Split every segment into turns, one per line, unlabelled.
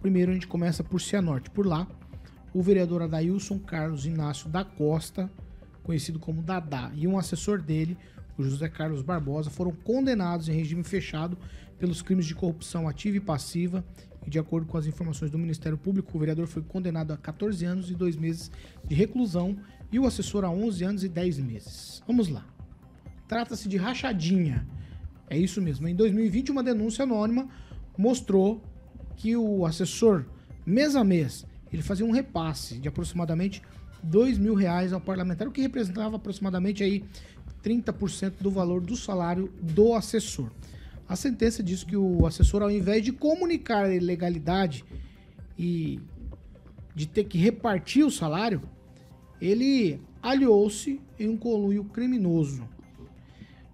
Primeiro a gente começa por Cianorte. Por lá, o vereador Adailson Carlos Inácio da Costa, conhecido como Dadá, e um assessor dele, o José Carlos Barbosa, foram condenados em regime fechado pelos crimes de corrupção ativa e passiva. E de acordo com as informações do Ministério Público, o vereador foi condenado a 14 anos e 2 meses de reclusão e o assessor a 11 anos e 10 meses. Vamos lá. Trata-se de rachadinha. É isso mesmo. Em 2020, uma denúncia anônima mostrou que o assessor, mês a mês, ele fazia um repasse de aproximadamente R$ 2.000 ao parlamentar, o que representava aproximadamente aí 30% do valor do salário do assessor. A sentença diz que o assessor, ao invés de comunicar a ilegalidade e de ter que repartir o salário, ele aliou-se em um conluio criminoso.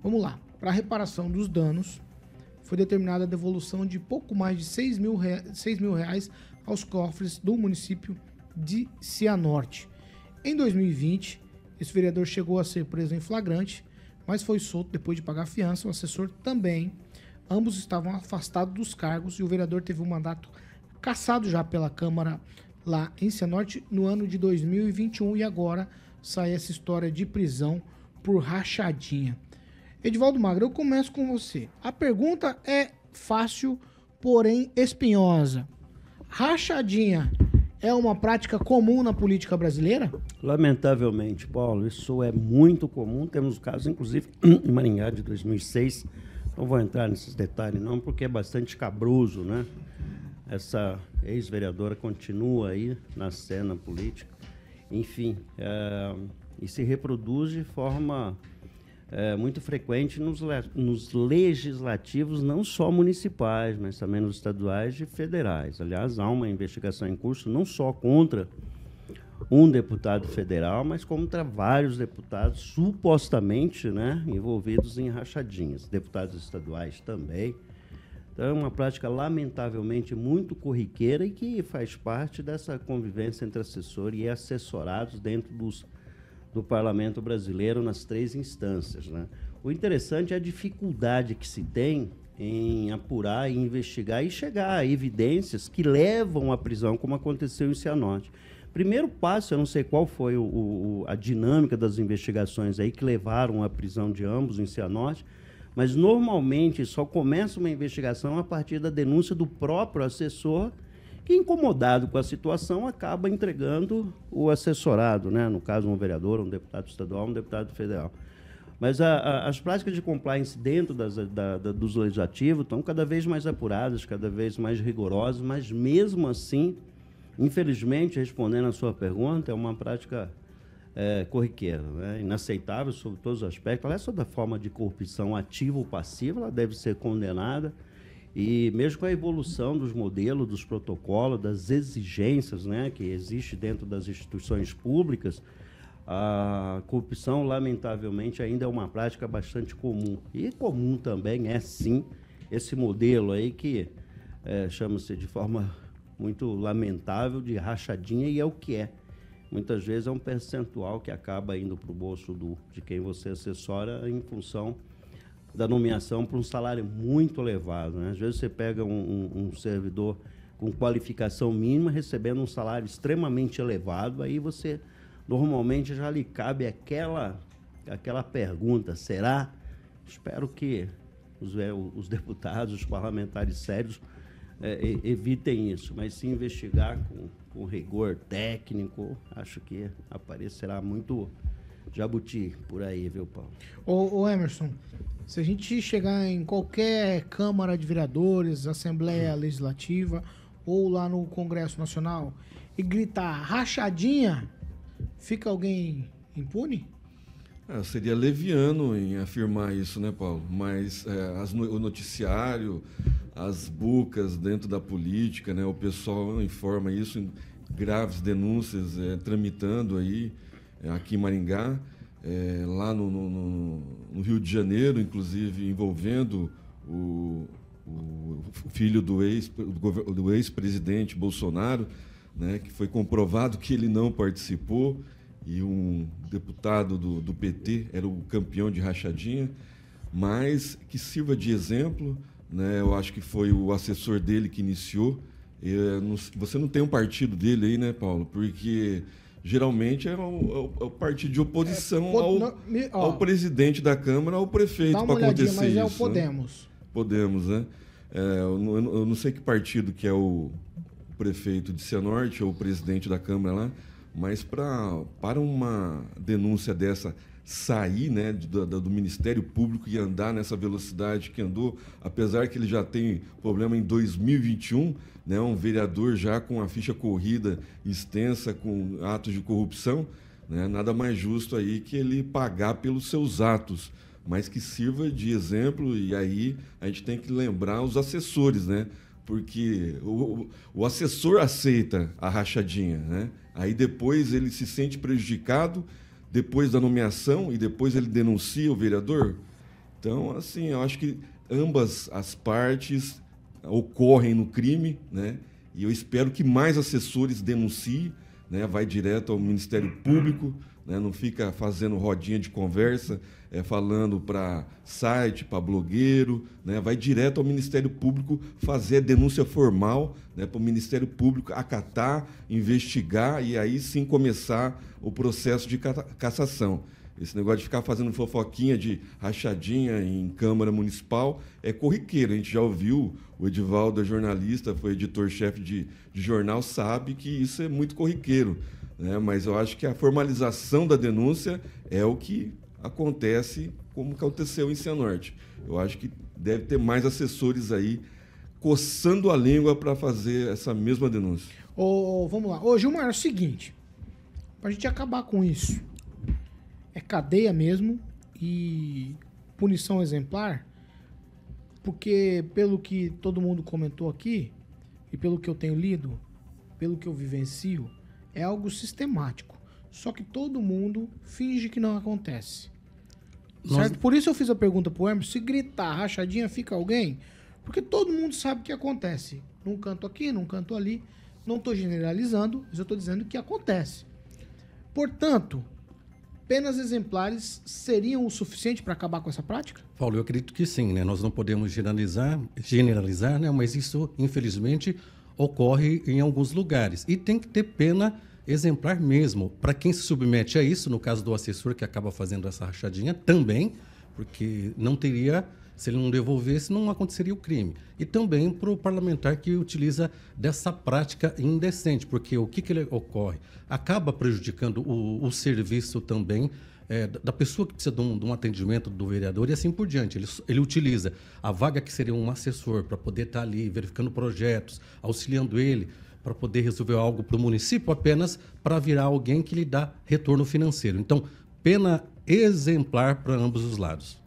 Vamos lá. Para a reparação dos danos, foi determinada a devolução de pouco mais de R$ 6.000 aos cofres do município de Cianorte. Em 2020, esse vereador chegou a ser preso em flagrante, mas foi solto depois de pagar a fiança. O assessor também. Ambos estavam afastados dos cargos e o vereador teve um mandato cassado já pela Câmara lá em Cianorte no ano de 2021 e agora sai essa história de prisão por rachadinha. Edivaldo Magro, eu começo com você. A pergunta é fácil, porém espinhosa. Rachadinha é uma prática comum na política brasileira?
Lamentavelmente, Paulo, isso é muito comum. Temos casos, inclusive, em Maringá, de 2006. Não vou entrar nesses detalhes, não, porque é bastante escabroso, né? Essa ex-vereadora continua aí na cena política. Enfim, e se reproduz de forma muito frequente nos legislativos, não só municipais, mas também nos estaduais e federais. Aliás, há uma investigação em curso não só contra um deputado federal, mas contra vários deputados supostamente, né, envolvidos em rachadinhas. Deputados estaduais também. Então, é uma prática, lamentavelmente, muito corriqueira e que faz parte dessa convivência entre assessor e assessorados dentro do Parlamento brasileiro nas 3 instâncias, né? O interessante é a dificuldade que se tem em apurar, e investigar e chegar a evidências que levam à prisão, como aconteceu em Cianorte. Primeiro passo, eu não sei qual foi a dinâmica das investigações aí que levaram à prisão de ambos em Cianorte, mas normalmente só começa uma investigação a partir da denúncia do próprio assessor, que, incomodado com a situação, acaba entregando o assessorado, né? No caso, um vereador, um deputado estadual, um deputado federal. Mas as práticas de compliance dentro dos legislativos estão cada vez mais apuradas, cada vez mais rigorosas, mas mesmo assim, infelizmente, respondendo à sua pergunta, é uma prática corriqueira, né? Inaceitável sob todos os aspectos. Ela é sob a forma de corrupção ativa ou passiva, ela deve ser condenada. E mesmo com a evolução dos modelos, dos protocolos, das exigências, né, que existe dentro das instituições públicas, a corrupção, lamentavelmente, ainda é uma prática bastante comum. E comum também é, sim, esse modelo aí que chama-se de forma muito lamentável de rachadinha, e é o que é. Muitas vezes é um percentual que acaba indo para o bolso de quem você assessora em função da nomeação para um salário muito elevado, né? Às vezes você pega um servidor com qualificação mínima recebendo um salário extremamente elevado, aí você normalmente já lhe cabe aquela pergunta: será? Espero que os deputados, os parlamentares sérios evitem isso, mas se investigar com rigor técnico, acho que aparecerá muito jabuti por aí, viu, Paulo?
Ô Emerson, se a gente chegar em qualquer Câmara de Vereadores, Assembleia Legislativa ou lá no Congresso Nacional e gritar rachadinha, fica alguém impune?
Seria leviano em afirmar isso, né, Paulo? Mas o noticiário, as bucas dentro da política, né, o pessoal informa isso, graves denúncias tramitando aí, aqui em Maringá, lá no Rio de Janeiro, inclusive envolvendo o filho do ex-presidente Bolsonaro, né, que foi comprovado que ele não participou, e um deputado do PT era o campeão de rachadinha, mas que sirva de exemplo, né? Eu acho que foi o assessor dele que iniciou Você não tem um partido dele aí, né, Paulo? Porque geralmente é o partido de oposição ao presidente da Câmara, ao prefeito, para acontecer
mas
isso.
É o Podemos.
Né? Podemos, né? Eu não sei que partido que é o prefeito de Cianorte ou o presidente da Câmara lá, mas para uma denúncia dessa sair, né, do Ministério Público e andar nessa velocidade que andou, apesar que ele já tem problema em 2021, né, um vereador já com a ficha corrida extensa, com atos de corrupção, né, nada mais justo aí que ele pagar pelos seus atos, mas que sirva de exemplo. E aí a gente tem que lembrar os assessores, né, porque o assessor aceita a rachadinha, né, aí depois ele se sente prejudicado depois da nomeação e depois ele denuncia o vereador. Então, assim, eu acho que ambas as partes ocorrem no crime, né? E eu espero que mais assessores denunciem, né? Vai direto ao Ministério Público, né? Não fica fazendo rodinha de conversa, falando para site, para blogueiro, né? Vai direto ao Ministério Público fazer a denúncia formal, né? Para o Ministério Público acatar, investigar e aí sim começar o processo de cassação. Esse negócio de ficar fazendo fofoquinha de rachadinha em Câmara Municipal é corriqueiro. A gente já ouviu, o Edivaldo é jornalista, foi editor-chefe de jornal, sabe que isso é muito corriqueiro, né? Mas eu acho que a formalização da denúncia é o que acontece, como aconteceu em Cianorte. Eu acho que deve ter mais assessores aí coçando a língua para fazer essa mesma denúncia.
Vamos lá. Ô, Gilmar, é o seguinte, para a gente acabar com isso, é cadeia mesmo e punição exemplar, porque pelo que todo mundo comentou aqui, e pelo que eu tenho lido, pelo que eu vivencio, é algo sistemático. Só que todo mundo finge que não acontece. Certo? Por isso eu fiz a pergunta pro Hermes, se gritar rachadinha, fica alguém? Porque todo mundo sabe que acontece. Num canto aqui, num canto ali. Não estou generalizando, mas eu estou dizendo que acontece. Portanto, penas exemplares seriam o suficiente para acabar com essa prática?
Paulo, eu acredito que sim, né? Nós não podemos generalizar, né? Mas isso, infelizmente, ocorre em alguns lugares. E tem que ter pena exemplar mesmo. Para quem se submete a isso, no caso do assessor que acaba fazendo essa rachadinha, também, porque não teria, se ele não devolvesse, não aconteceria o crime. E também para o parlamentar que utiliza dessa prática indecente, porque o que ele ocorre? Acaba prejudicando o serviço também da pessoa que precisa de um atendimento do vereador e assim por diante. Ele utiliza a vaga que seria um assessor para poder estar ali verificando projetos, auxiliando ele, para poder resolver algo para o município, apenas para virar alguém que lhe dá retorno financeiro. Então, pena exemplar para ambos os lados.